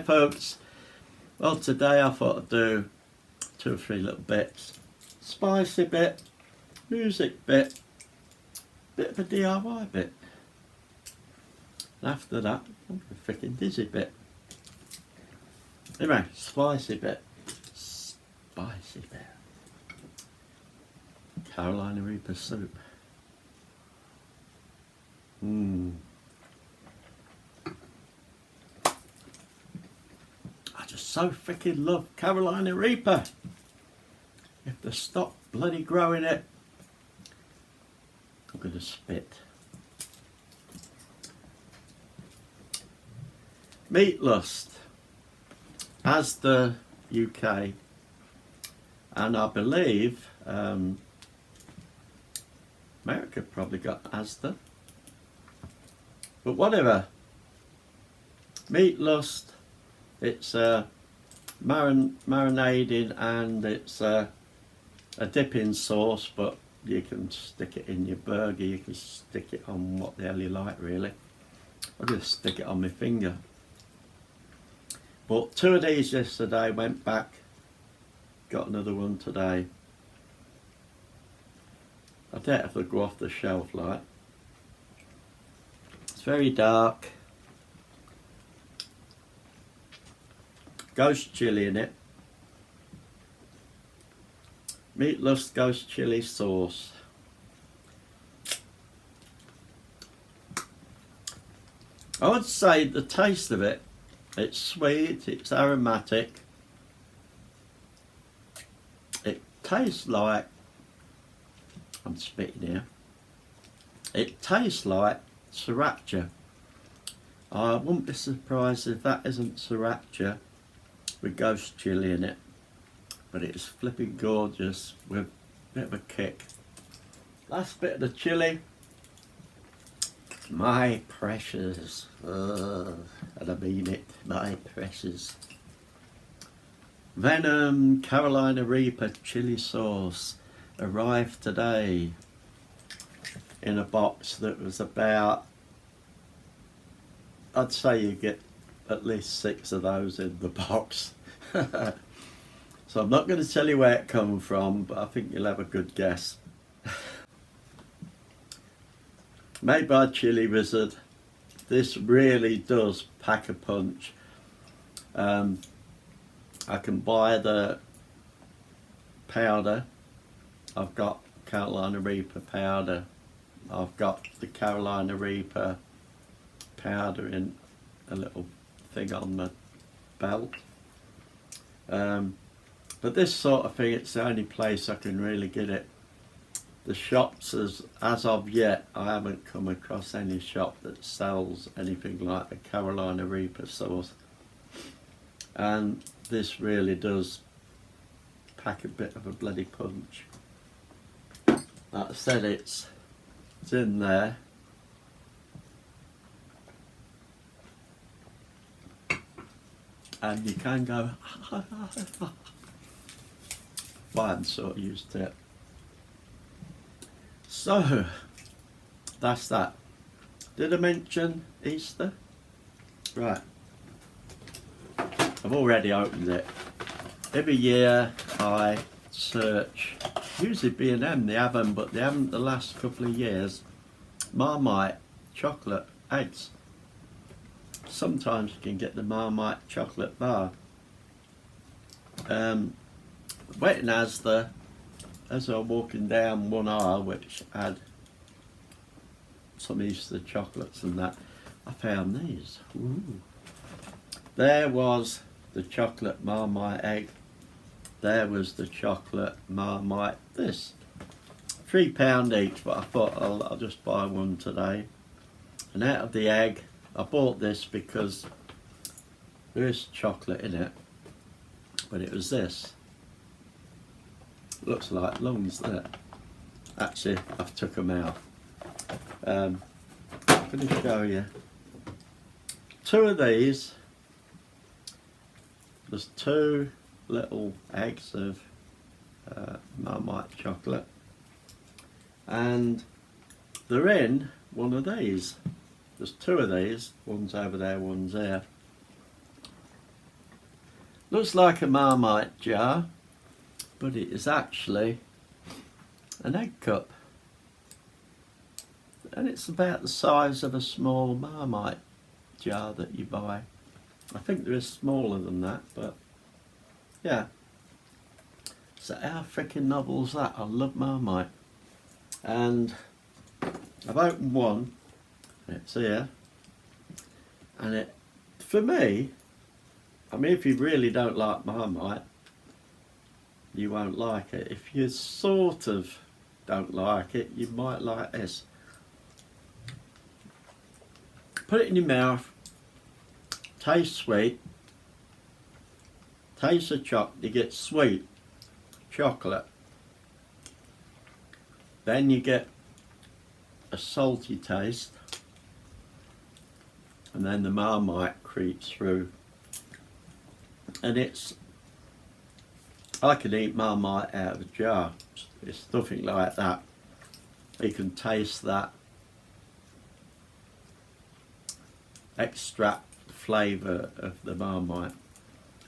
Hi folks, well today I thought I'd do 2 or 3 little bits. Spicy bit, music bit of a DIY bit. And after that, a freaking dizzy bit. Anyway, spicy bit. Carolina Reaper soup. I just so freaking love Carolina Reaper. If they stop bloody growing it, I'm going to spit. Meatlust, Asda UK, and I believe America probably got Asda, but whatever. Meatlust, it's marinating, and it's a dipping sauce, but you can stick it in your burger, you can stick it on what the hell you like really. I'll just stick it on my finger. Bought 2 of these yesterday, went back, got another one today. I doubt if they'll go off the shelf like. It's very dark. Ghost chili in it. Meatlust ghost chili sauce. I would say the taste of it, it's sweet, it's aromatic. It tastes like, I'm spitting here, it tastes like sriracha. I wouldn't be surprised if that isn't sriracha with ghost chili in it, but it's flipping gorgeous with a bit of a kick. Last bit of the chili, my precious, and I mean it, my precious Venom Carolina Reaper chili sauce arrived today in a box that was about, I'd say you get at least 6 of those in the box. So I'm not going to tell you where it come from, but I think you'll have a good guess. Made by Chili Wizard. This really does pack a punch. I can buy the powder. I've got Carolina Reaper powder. I've got the Carolina Reaper powder in a little thing on the belt. But this sort of thing, it's the only place I can really get it. The shops, as of yet, I haven't come across any shop that sells anything like the Carolina Reaper sauce. And this really does pack a bit of a bloody punch. Like I said, it's in there. And you can go, well, I'm sort of used to it. So, that's that. Did I mention Easter? Right. I've already opened it. Every year I search, usually B&M they have them, but they haven't the last couple of years. Marmite chocolate eggs. Sometimes you can get the Marmite chocolate bar. Waiting as I was walking down one aisle which had some Easter chocolates and that, I found these. Ooh. There was the chocolate Marmite egg. There was the chocolate Marmite this. £3 each, but I thought I'll just buy one today. And out of the egg, I bought this because there is chocolate in it, but it was this. Looks like lungs there. Actually, I've took them out. I'm going to show you. 2 of these. There's 2 little eggs of Marmite chocolate, and they're in one of these. There's 2 of these. One's over there, one's there. Looks like a Marmite jar, but it is actually an egg cup. And it's about the size of a small Marmite jar that you buy. I think there is smaller than that, but yeah. So how freaking novel's that? I love Marmite. And I've opened one, it's here, and it, for me, I mean, if you really don't like Marmite, you won't like it. If you sort of don't like it, you might like this. Put it in your mouth, taste sweet, taste the chocolate, you get sweet chocolate, then you get a salty taste, and then the Marmite creeps through. And it's, I could eat Marmite out of a jar. It's nothing like that. You can taste that extract flavour of the Marmite.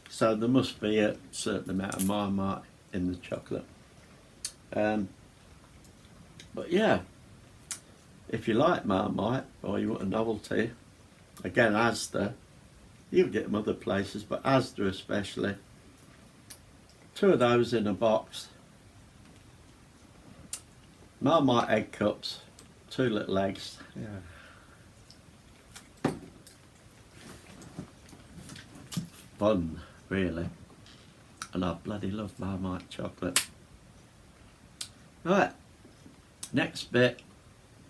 So there must be a certain amount of Marmite in the chocolate. But yeah, if you like Marmite or you want a novelty, again Asda, you can get them other places, but Asda especially, 2 of those in a box. Marmite egg cups, 2 little eggs. Yeah. Fun, really. And I bloody love Marmite chocolate. Right, next bit,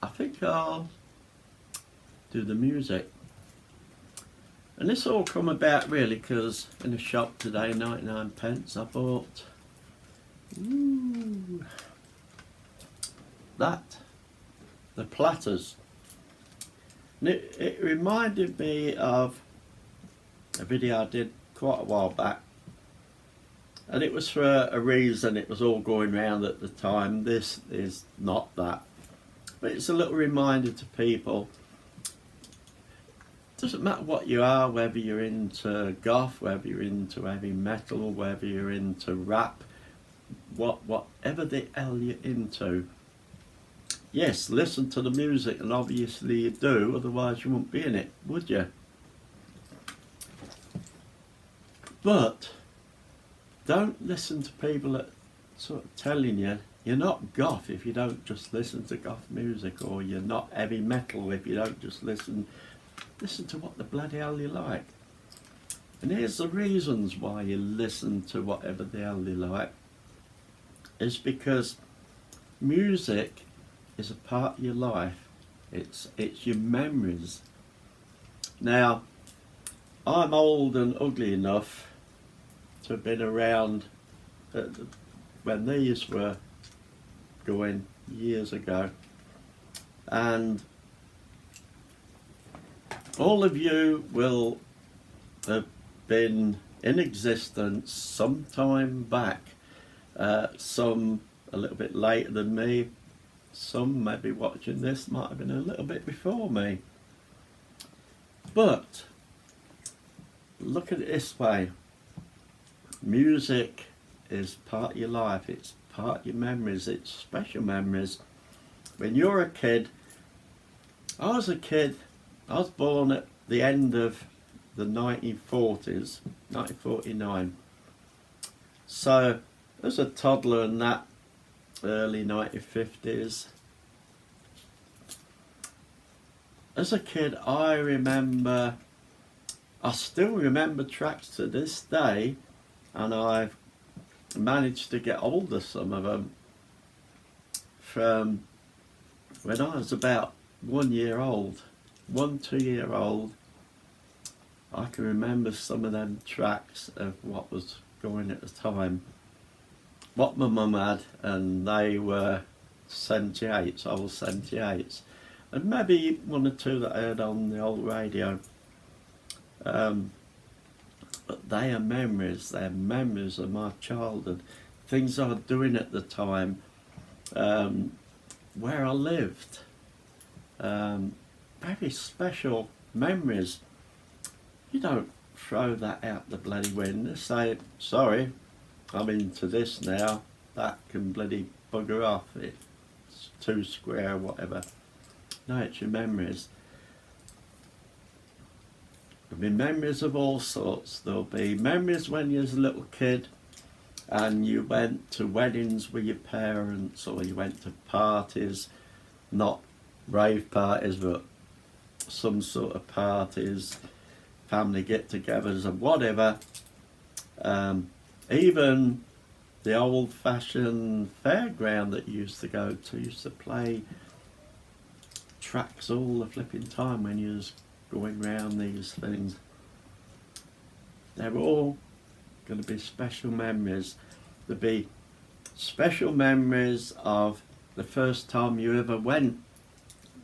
I think I'll do the music. And this all come about really because in the shop today, 99p, I bought the platters. And it reminded me of a video I did quite a while back, and it was for a reason. It was all going round at the time. This is not that, but it's a little reminder to people. It doesn't matter what you are, whether you're into goth, whether you're into heavy metal, whether you're into rap, whatever the hell you're into. Yes, listen to the music, and obviously you do, otherwise you wouldn't be in it, would you? But don't listen to people that sort of telling you you're not goth if you don't just listen to goth music, or you're not heavy metal if you don't just listen to what the bloody hell you like. And here's the reasons why you listen to whatever the hell you like. It's because music is a part of your life. It's your memories. Now, I'm old and ugly enough to have been around when these were going years ago, and all of you will have been in existence sometime back, some a little bit later than me, some maybe watching this might have been a little bit before me. But look at it this way, music is part of your life, it's part of your memories, it's special memories. When you're a kid, I was born at the end of the 1940s, 1949. So as a toddler in that early 1950s, as a kid I still remember tracks to this day, and I've managed to get hold of some of them from when I was about 1 year old, 2 year old. I can remember some of them tracks of what was going at the time, what my mum had, and they were 78s, old 78s, and maybe 1 or 2 that I heard on the old radio. But they are memories, they're memories of my childhood, things I was doing at the time, where I lived, very special memories. You don't throw that out the bloody window, say, sorry, I'm into this now, that can bloody bugger off, it's too square, whatever. No, it's your memories. There'll be memories of all sorts. There'll be memories when you was a little kid and you went to weddings with your parents, or you went to parties, not rave parties, but some sort of parties, family get-togethers and whatever. Even the old-fashioned fairground that you used to go to used to play tracks all the flipping time when you was going round these things. They're all going to be special memories. There'll be special memories of the first time you ever went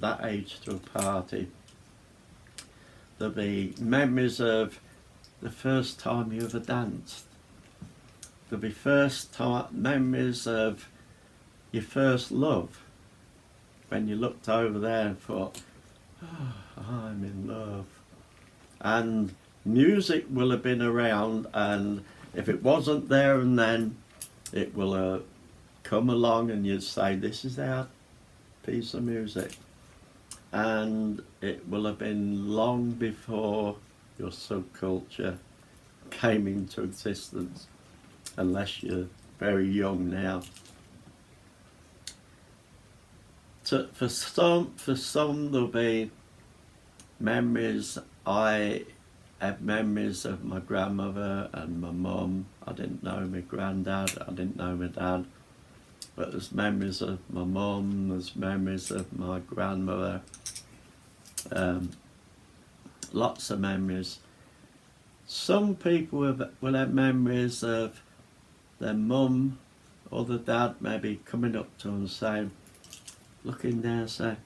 that age to a party. There'll be memories of the first time you ever danced. There'll be memories of your first love, when you looked over there and thought, oh, I'm in love. And music will have been around, and if it wasn't there and then, it will have come along and you'd say, this is our piece of music. And it will have been long before your subculture came into existence, unless you're very young now. For some there'll be memories. I have memories of my grandmother and my mum. I didn't know my granddad, I didn't know my dad. But there's memories of my mum, there's memories of my grandmother. Lots of memories. Some people will have memories of their mum or the dad maybe coming up to them and saying, looking down and saying,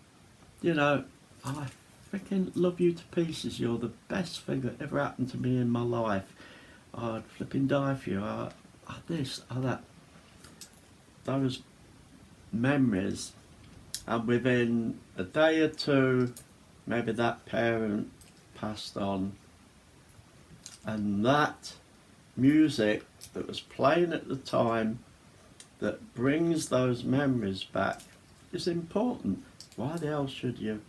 you know, I freaking love you to pieces, you're the best thing that ever happened to me in my life. I'd flipping die for you, I this, I that. Those memories, and within a day or two, maybe that parent passed on, and that music that was playing at the time that brings those memories back is important. Why the hell should you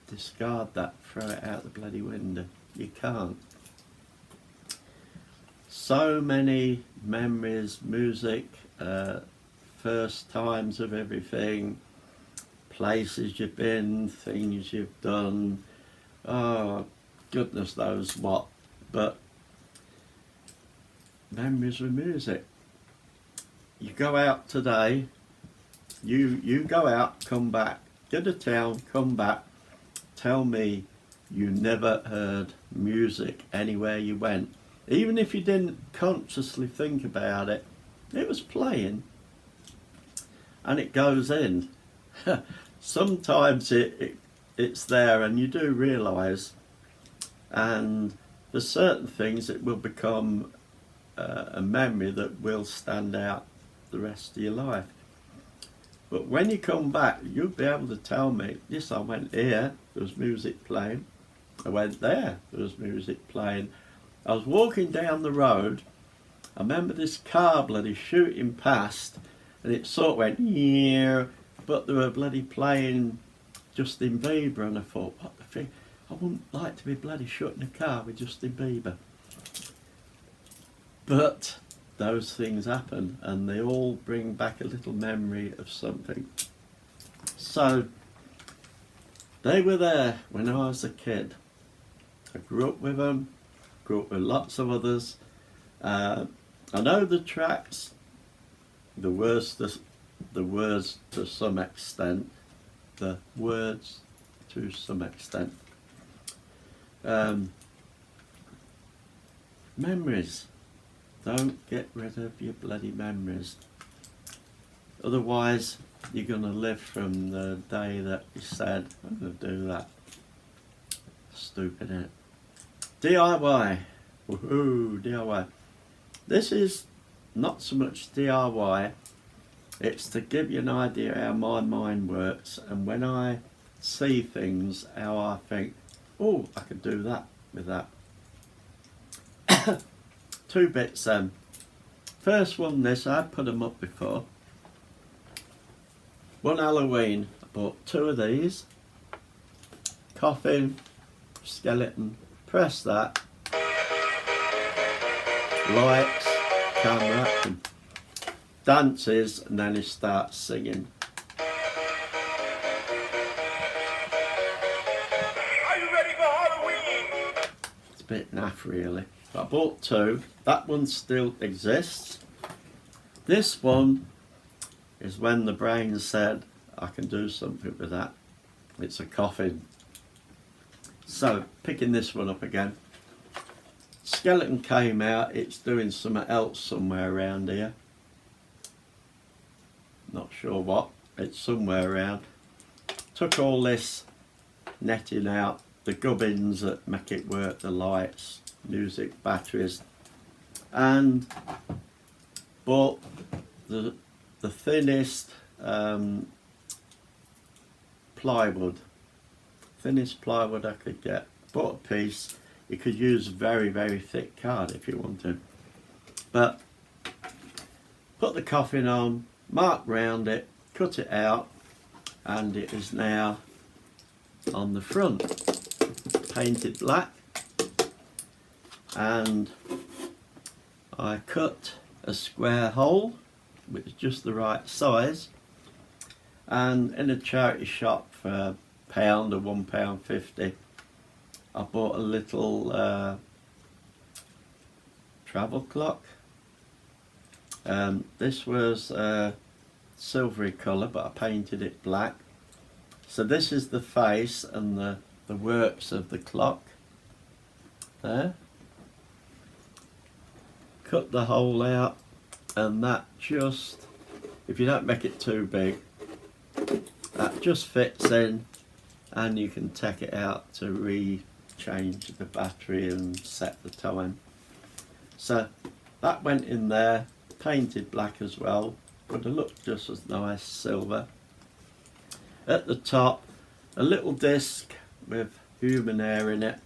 discard that, throw it out the bloody window? You can't. So many memories, music, first times of everything, places you've been, things you've done, oh goodness knows what, but memories with music. You go out today, you go out, come back, go to town, come back, tell me you never heard music anywhere you went. Even if you didn't consciously think about it, it was playing and it goes in. Sometimes it's there and you do realise, and for certain things it will become a memory that will stand out the rest of your life. But when you come back, you'll be able to tell me, yes, I went here, there was music playing. I went there was music playing. I was walking down the road, I remember this car bloody shooting past, and it sort of went, yeah, but they were bloody playing Justin Bieber, and I thought, what the thing? I wouldn't like to be bloody shut in a car with Justin Bieber. But those things happen, and they all bring back a little memory of something. So, they were there when I was a kid. I grew up with them, grew up with lots of others. I know the tracks, the words to some extent, Memories. Don't get rid of your bloody memories. Otherwise, you're going to live from the day that you said, I'm going to do that. Stupid, innit? DIY. Woohoo, DIY. This is not so much DIY, it's to give you an idea how my mind works, and when I see things, how I think, oh, I could do that with that. two bits then. First one, this, I'd put them up before. One Halloween, I bought two of these. Coffin, skeleton, press that. Lights, camera, and dances, and then he starts singing. Are you ready for Halloween? It's a bit naff really. But I bought two. That one still exists. This one is when the brain said I can do something with that. It's a coffin. So picking this one up again. Skeleton came out, it's doing something else somewhere around here. Not sure what, it's somewhere around. Took all this netting out, the gubbins that make it work, the lights, music, batteries, and bought the thinnest plywood. Thinnest plywood I could get. Bought a piece. You could use very, very thick card if you wanted. But put the coffin on, mark round it, cut it out, and it is now on the front. Painted black. And I cut a square hole, which is just the right size. And in a charity shop for £1 or £1.50, I bought a little travel clock. This was silvery colour, but I painted it black. So this is the face and the works of the clock. There. Cut the hole out, and that just, if you don't make it too big, that just fits in, and you can take it out to change the battery and set the time. So that went in there, painted black as well, but it looked just as nice, silver. At the top, a little disc with human hair in it.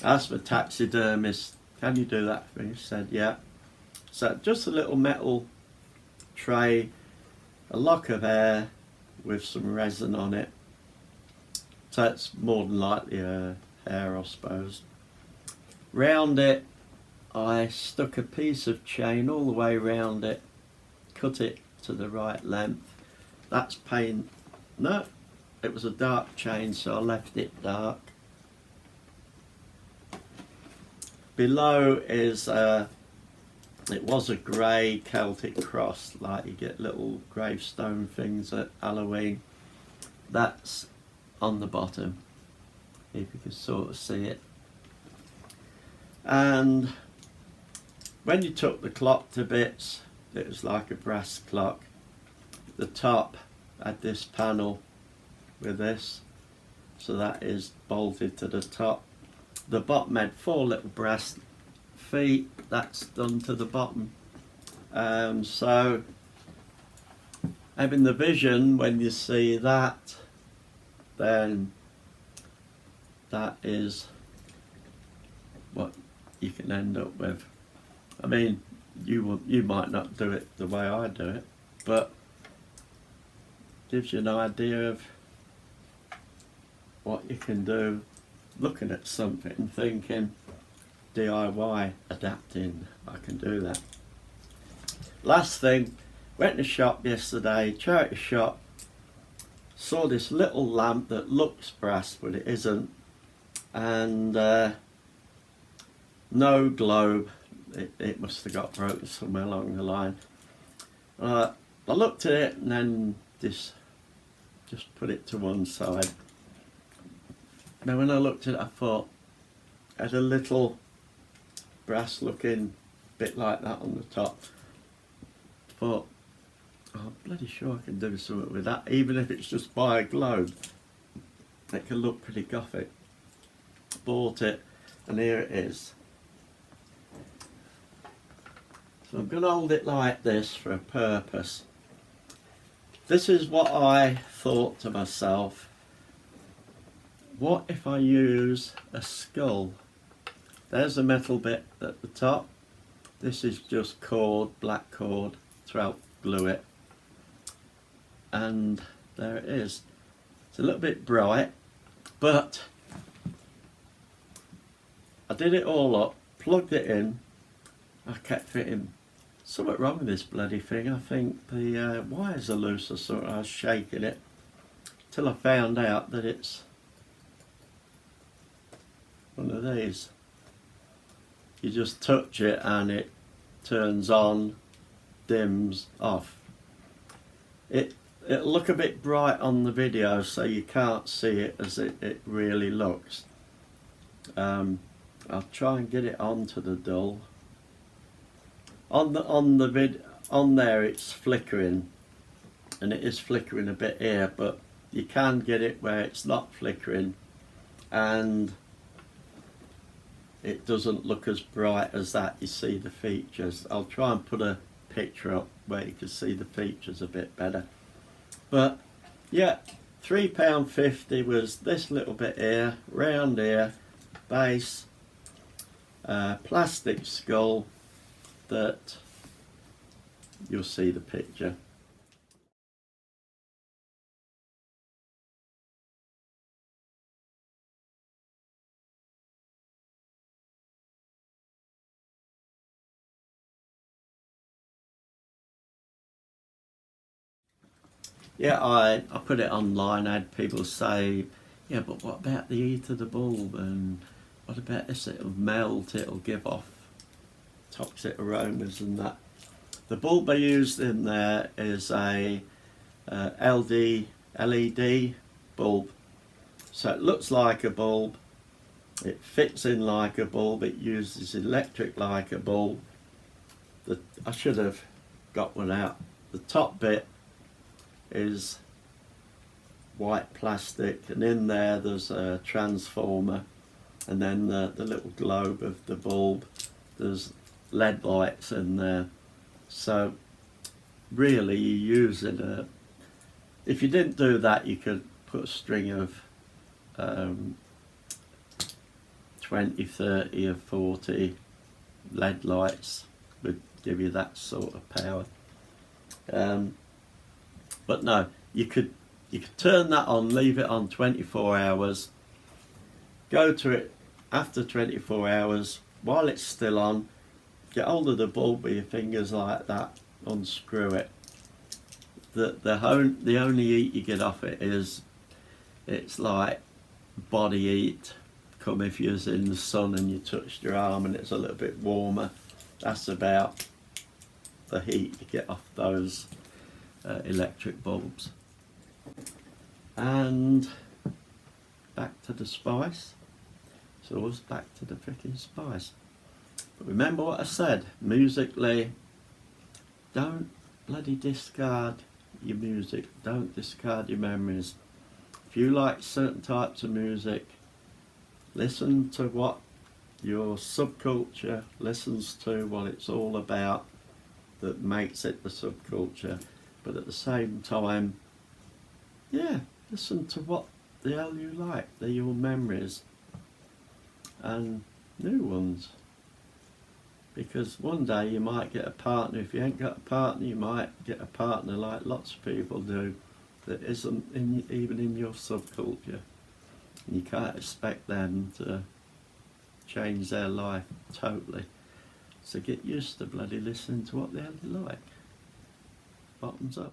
I asked my taxidermist, can you do that for me? He said, yeah. So just a little metal tray, a lock of hair with some resin on it. So it's more than likely a hair, I suppose. Round it, I stuck a piece of chain all the way round it, cut it to the right length. That's paint. No, it was a dark chain, so I left it dark. Below is it was a grey Celtic cross, like you get little gravestone things at Halloween. That's on the bottom, if you can sort of see it. And when you took the clock to bits, it was like a brass clock. The top had this panel with this, so that is bolted to the top. The bottom had 4 little brass feet, that's done to the bottom. So having the vision, when you see that, then that is what you can end up with. I mean, you might not do it the way I do it, but gives you an idea of what you can do looking at something and thinking, DIY, adapting, I can do that. Last thing, went to the shop yesterday, charity shop, saw this little lamp that looks brass but it isn't, and no globe. It must have got broken somewhere along the line. I looked at it and then just put it to one side. Now when I looked at it, I thought it had a little brass looking bit like that on the top. I thought, oh, I'm bloody sure I can do something with that, even if it's just by a globe. It can look pretty gothic. Bought it, and here it is. So I'm going to hold it like this for a purpose. This is what I thought to myself. What if I use a skull? there's a metal bit at the top. This is just cord, black cord, throat glue it, and there it is. It's a little bit bright, but I did it all up, plugged it in, I kept fitting. Something wrong with this bloody thing. I think the wires are loose or something. I was shaking it till I found out that it's one of these. You just touch it and it turns on, dims, off. It'll look a bit bright on the video, so you can't see it as it really looks. I'll try and get it onto the dull. On there it's flickering, and it is flickering a bit here, but you can get it where it's not flickering and it doesn't look as bright as that. You see the features. I'll try and put a picture up where you can see the features a bit better. But yeah, £3.50 was this little bit here, round here, base, plastic skull that you'll see the picture. Yeah, I put it online. I had people say, yeah, but what about the heat of the bulb, and what about this, it'll melt, it'll give off toxic aromas and that. The bulb I used in there is a LED bulb, so it looks like a bulb, it fits in like a bulb, it uses electric like a bulb. I should have got one out. The top bit is white plastic, and in there's a transformer, and then the little globe of the bulb, there's LED lights in there. So really you're using if you didn't do that, you could put a string of 20, 30 or 40 LED lights, would give you that sort of power. But no, you could turn that on, leave it on 24 hours, go to it after 24 hours, while it's still on, get hold of the bulb with your fingers like that, unscrew it. The only heat you get off it is, it's like body heat, come if you're in the sun and you touched your arm and it's a little bit warmer. That's about the heat you get off those electric bulbs. And back to the spice. So it was back to the freaking spice. But remember what I said, musically, don't bloody discard your music, don't discard your memories. If you like certain types of music, listen to what your subculture listens to, what it's all about, that makes it the subculture. But at the same time, yeah, listen to what the hell you like. They're your memories and new ones. Because one day you might get a partner. If you ain't got a partner, you might get a partner like lots of people do that isn't even in your subculture. And you can't expect them to change their life totally. So get used to bloody listening to what the hell you like. Bottoms up.